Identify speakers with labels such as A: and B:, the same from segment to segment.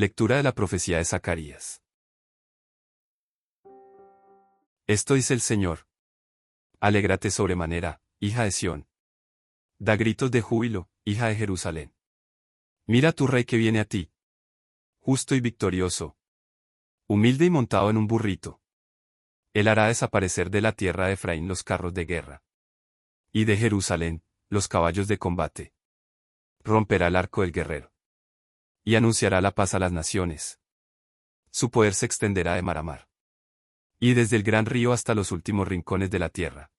A: Lectura de la profecía de Zacarías. Esto dice el Señor. Alégrate sobremanera, hija de Sión. Da gritos de júbilo, hija de Jerusalén. Mira a tu rey que viene a ti. Justo y victorioso. Humilde y montado en un burrito. Él hará desaparecer de la tierra de Efraín los carros de guerra. Y de Jerusalén, los caballos de combate. Romperá el arco del guerrero. Y anunciará la paz a las naciones. Su poder se extenderá de mar a mar. Y desde el gran río hasta los últimos rincones de la tierra.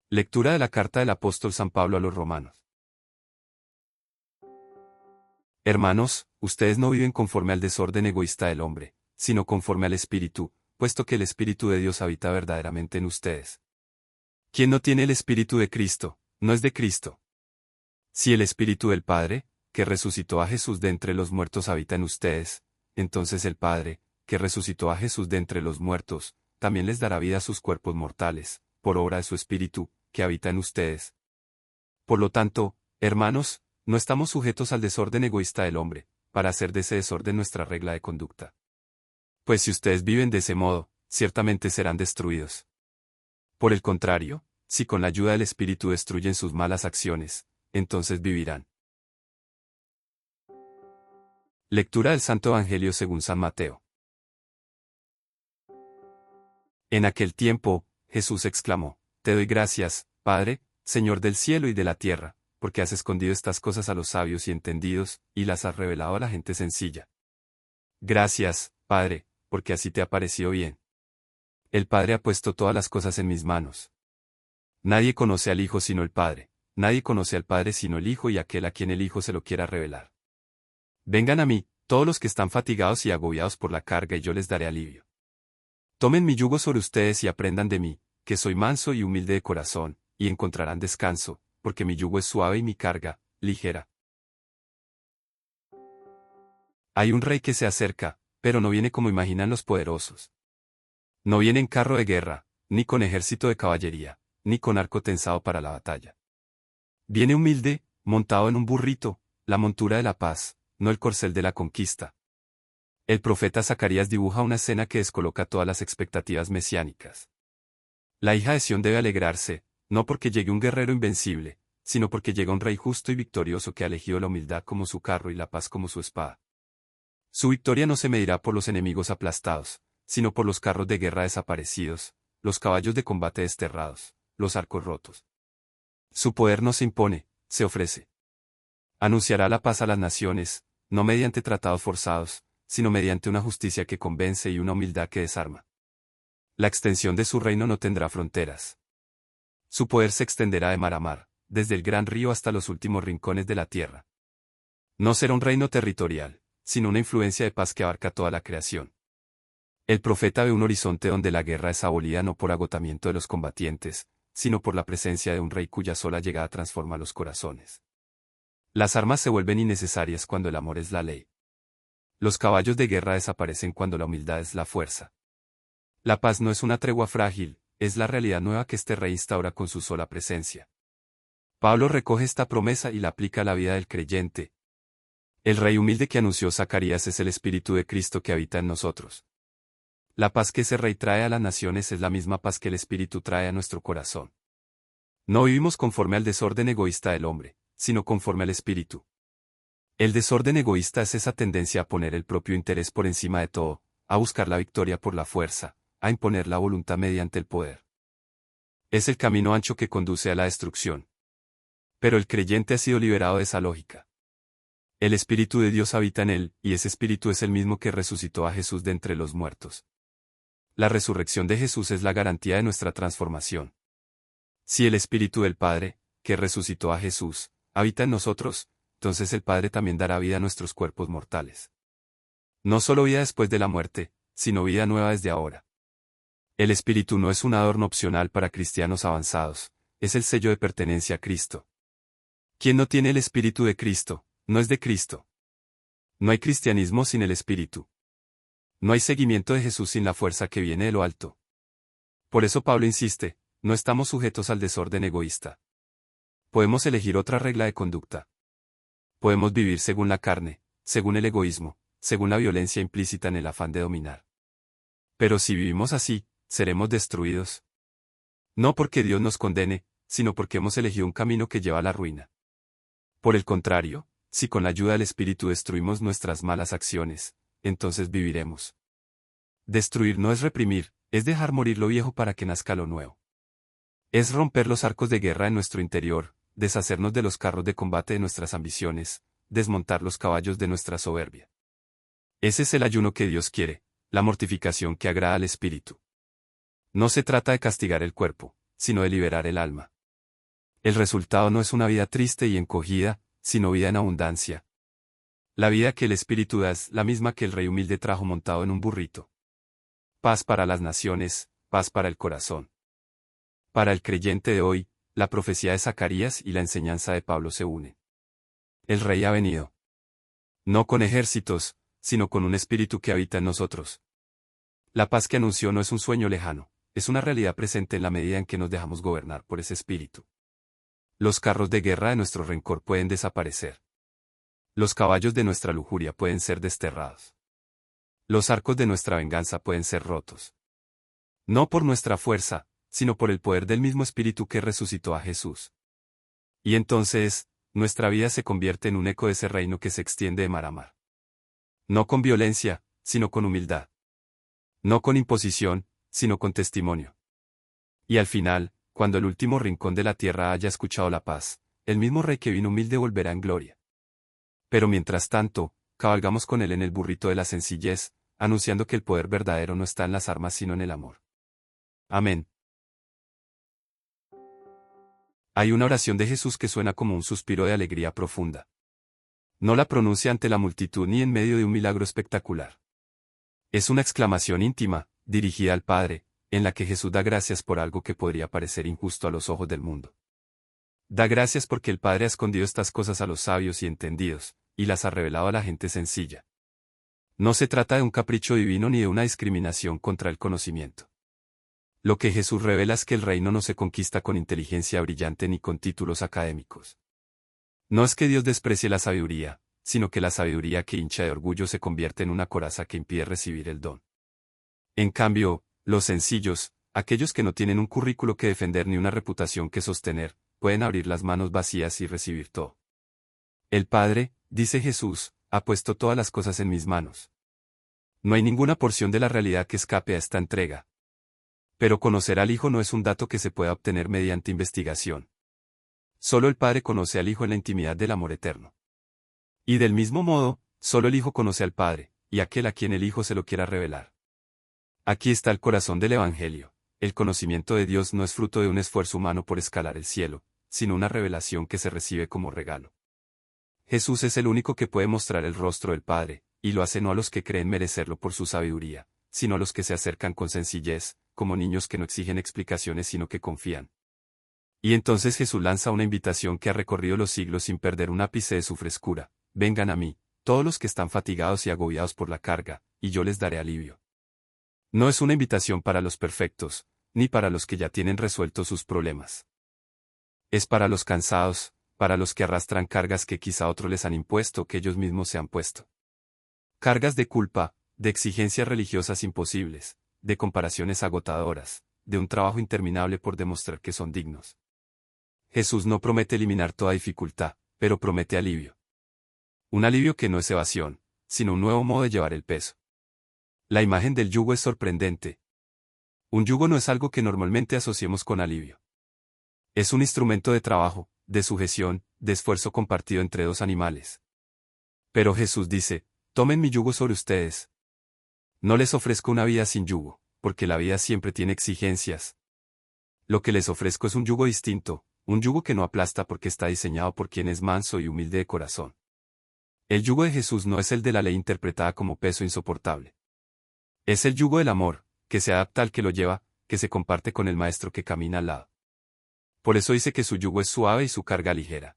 A: Lectura de la carta del apóstol San Pablo a los romanos. Hermanos, ustedes no viven conforme al desorden egoísta del hombre, sino conforme al Espíritu, puesto que el Espíritu de Dios habita verdaderamente en ustedes. Quien no tiene el Espíritu de Cristo, no es de Cristo. Si el Espíritu del Padre, que resucitó a Jesús de entre los muertos habita en ustedes, entonces el Padre, que resucitó a Jesús de entre los muertos, también les dará vida a sus cuerpos mortales, por obra de su Espíritu, que habita en ustedes. Por lo tanto, hermanos, no estamos sujetos al desorden egoísta del hombre, para hacer de ese desorden nuestra regla de conducta. Pues si ustedes viven de ese modo, ciertamente serán destruidos. Por el contrario, si con la ayuda del Espíritu destruyen sus malas acciones, entonces vivirán. Lectura del Santo Evangelio según San Mateo. En aquel tiempo, Jesús exclamó: Te doy gracias, Padre, Señor del cielo y de la tierra, porque has escondido estas cosas a los sabios y entendidos, y las has revelado a la gente sencilla. Gracias, Padre, porque así te ha parecido bien. El Padre ha puesto todas las cosas en mis manos. Nadie conoce al Hijo sino el Padre, nadie conoce al Padre sino el Hijo y aquel a quien el Hijo se lo quiera revelar. Vengan a mí, todos los que están fatigados y agobiados por la carga, y yo les daré alivio. Tomen mi yugo sobre ustedes y aprendan de mí, que soy manso y humilde de corazón, y encontrarán descanso, porque mi yugo es suave y mi carga, ligera. Hay un rey que se acerca, pero no viene como imaginan los poderosos. No viene en carro de guerra, ni con ejército de caballería, ni con arco tensado para la batalla. Viene humilde, montado en un burrito, la montura de la paz, no el corcel de la conquista. El profeta Zacarías dibuja una escena que descoloca todas las expectativas mesiánicas. La hija de Sión debe alegrarse, no porque llegue un guerrero invencible, sino porque llega un rey justo y victorioso que ha elegido la humildad como su carro y la paz como su espada. Su victoria no se medirá por los enemigos aplastados, sino por los carros de guerra desaparecidos, los caballos de combate desterrados, los arcos rotos. Su poder no se impone, se ofrece. Anunciará la paz a las naciones, no mediante tratados forzados, sino mediante una justicia que convence y una humildad que desarma. La extensión de su reino no tendrá fronteras. Su poder se extenderá de mar a mar, desde el gran río hasta los últimos rincones de la tierra. No será un reino territorial, sino una influencia de paz que abarca toda la creación. El profeta ve un horizonte donde la guerra es abolida no por agotamiento de los combatientes, sino por la presencia de un rey cuya sola llegada transforma los corazones. Las armas se vuelven innecesarias cuando el amor es la ley. Los caballos de guerra desaparecen cuando la humildad es la fuerza. La paz no es una tregua frágil, es la realidad nueva que este rey instaura con su sola presencia. Pablo recoge esta promesa y la aplica a la vida del creyente. El rey humilde que anunció Zacarías es el Espíritu de Cristo que habita en nosotros. La paz que ese rey trae a las naciones es la misma paz que el Espíritu trae a nuestro corazón. No vivimos conforme al desorden egoísta del hombre, sino conforme al Espíritu. El desorden egoísta es esa tendencia a poner el propio interés por encima de todo, a buscar la victoria por la fuerza, a imponer la voluntad mediante el poder. Es el camino ancho que conduce a la destrucción. Pero el creyente ha sido liberado de esa lógica. El Espíritu de Dios habita en él, y ese Espíritu es el mismo que resucitó a Jesús de entre los muertos. La resurrección de Jesús es la garantía de nuestra transformación. Si el Espíritu del Padre, que resucitó a Jesús, habita en nosotros, entonces el Padre también dará vida a nuestros cuerpos mortales. No solo vida después de la muerte, sino vida nueva desde ahora. El Espíritu no es un adorno opcional para cristianos avanzados, es el sello de pertenencia a Cristo. Quien no tiene el Espíritu de Cristo, no es de Cristo. No hay cristianismo sin el Espíritu. No hay seguimiento de Jesús sin la fuerza que viene de lo alto. Por eso Pablo insiste, no estamos sujetos al desorden egoísta. Podemos elegir otra regla de conducta. Podemos vivir según la carne, según el egoísmo, según la violencia implícita en el afán de dominar. Pero si vivimos así, seremos destruidos. No porque Dios nos condene, sino porque hemos elegido un camino que lleva a la ruina. Por el contrario, si con la ayuda del Espíritu destruimos nuestras malas acciones, entonces viviremos. Destruir no es reprimir, es dejar morir lo viejo para que nazca lo nuevo. Es romper los arcos de guerra en nuestro interior, deshacernos de los carros de combate de nuestras ambiciones, desmontar los caballos de nuestra soberbia. Ese es el ayuno que Dios quiere, la mortificación que agrada al Espíritu. No se trata de castigar el cuerpo, sino de liberar el alma. El resultado no es una vida triste y encogida, sino vida en abundancia. La vida que el Espíritu da es la misma que el rey humilde trajo montado en un burrito. Paz para las naciones, paz para el corazón. Para el creyente de hoy, la profecía de Zacarías y la enseñanza de Pablo se unen. El Rey ha venido. No con ejércitos, sino con un espíritu que habita en nosotros. La paz que anunció no es un sueño lejano, es una realidad presente en la medida en que nos dejamos gobernar por ese espíritu. Los carros de guerra de nuestro rencor pueden desaparecer. Los caballos de nuestra lujuria pueden ser desterrados. Los arcos de nuestra venganza pueden ser rotos. No por nuestra fuerza, sino por el poder del mismo Espíritu que resucitó a Jesús. Y entonces, nuestra vida se convierte en un eco de ese reino que se extiende de mar a mar. No con violencia, sino con humildad. No con imposición, sino con testimonio. Y al final, cuando el último rincón de la tierra haya escuchado la paz, el mismo Rey que vino humilde volverá en gloria. Pero mientras tanto, cabalgamos con él en el burrito de la sencillez, anunciando que el poder verdadero no está en las armas sino en el amor. Amén. Hay una oración de Jesús que suena como un suspiro de alegría profunda. No la pronuncia ante la multitud ni en medio de un milagro espectacular. Es una exclamación íntima, dirigida al Padre, en la que Jesús da gracias por algo que podría parecer injusto a los ojos del mundo. Da gracias porque el Padre ha escondido estas cosas a los sabios y entendidos, y las ha revelado a la gente sencilla. No se trata de un capricho divino ni de una discriminación contra el conocimiento. Lo que Jesús revela es que el reino no se conquista con inteligencia brillante ni con títulos académicos. No es que Dios desprecie la sabiduría, sino que la sabiduría que hincha de orgullo se convierte en una coraza que impide recibir el don. En cambio, los sencillos, aquellos que no tienen un currículo que defender ni una reputación que sostener, pueden abrir las manos vacías y recibir todo. El Padre, dice Jesús, ha puesto todas las cosas en mis manos. No hay ninguna porción de la realidad que escape a esta entrega. Pero conocer al Hijo no es un dato que se pueda obtener mediante investigación. Solo el Padre conoce al Hijo en la intimidad del amor eterno. Y del mismo modo, solo el Hijo conoce al Padre, y aquel a quien el Hijo se lo quiera revelar. Aquí está el corazón del Evangelio. El conocimiento de Dios no es fruto de un esfuerzo humano por escalar el cielo, sino una revelación que se recibe como regalo. Jesús es el único que puede mostrar el rostro del Padre, y lo hace no a los que creen merecerlo por su sabiduría, sino a los que se acercan con sencillez, como niños que no exigen explicaciones sino que confían. Y entonces Jesús lanza una invitación que ha recorrido los siglos sin perder un ápice de su frescura: vengan a mí, todos los que están fatigados y agobiados por la carga, y yo les daré alivio. No es una invitación para los perfectos, ni para los que ya tienen resueltos sus problemas. Es para los cansados, para los que arrastran cargas que quizá otros les han impuesto o que ellos mismos se han puesto. Cargas de culpa, de exigencias religiosas imposibles, de comparaciones agotadoras, de un trabajo interminable por demostrar que son dignos. Jesús no promete eliminar toda dificultad, pero promete alivio. Un alivio que no es evasión, sino un nuevo modo de llevar el peso. La imagen del yugo es sorprendente. Un yugo no es algo que normalmente asociemos con alivio. Es un instrumento de trabajo, de sujeción, de esfuerzo compartido entre dos animales. Pero Jesús dice: tomen mi yugo sobre ustedes. No les ofrezco una vida sin yugo, porque la vida siempre tiene exigencias. Lo que les ofrezco es un yugo distinto, un yugo que no aplasta porque está diseñado por quien es manso y humilde de corazón. El yugo de Jesús no es el de la ley interpretada como peso insoportable. Es el yugo del amor, que se adapta al que lo lleva, que se comparte con el maestro que camina al lado. Por eso dice que su yugo es suave y su carga ligera.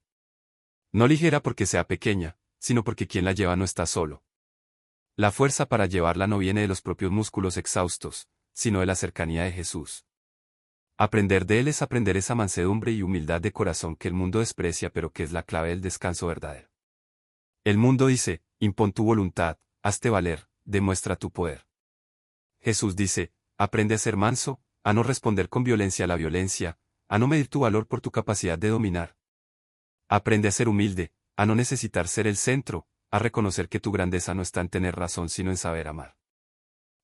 A: No ligera porque sea pequeña, sino porque quien la lleva no está solo. La fuerza para llevarla no viene de los propios músculos exhaustos, sino de la cercanía de Jesús. Aprender de él es aprender esa mansedumbre y humildad de corazón que el mundo desprecia pero que es la clave del descanso verdadero. El mundo dice, impon tu voluntad, hazte valer, demuestra tu poder. Jesús dice, aprende a ser manso, a no responder con violencia a la violencia, a no medir tu valor por tu capacidad de dominar. Aprende a ser humilde, a no necesitar ser el centro, a reconocer que tu grandeza no está en tener razón sino en saber amar.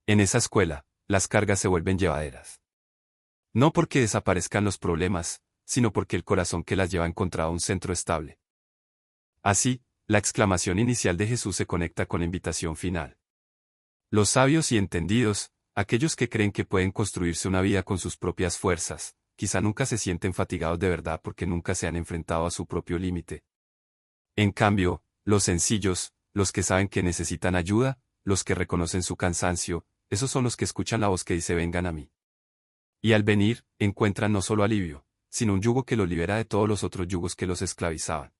A: En esa escuela, las cargas se vuelven llevaderas. No porque desaparezcan los problemas, sino porque el corazón que las lleva ha encontrado un centro estable. Así, la exclamación inicial de Jesús se conecta con la invitación final. Los sabios y entendidos, aquellos que creen que pueden construirse una vida con sus propias fuerzas, quizá nunca se sienten fatigados de verdad porque nunca se han enfrentado a su propio límite. En cambio, los sencillos, los que saben que necesitan ayuda, los que reconocen su cansancio, esos son los que escuchan la voz que dice vengan a mí. Y al venir, encuentran no solo alivio, sino un yugo que los libera de todos los otros yugos que los esclavizaban.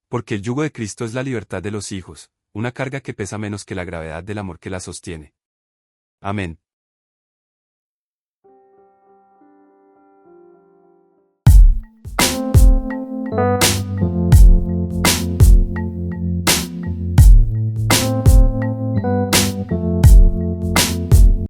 A: Porque el yugo de Cristo es la libertad de los hijos, una carga que pesa menos que la gravedad del amor que la sostiene. Amén.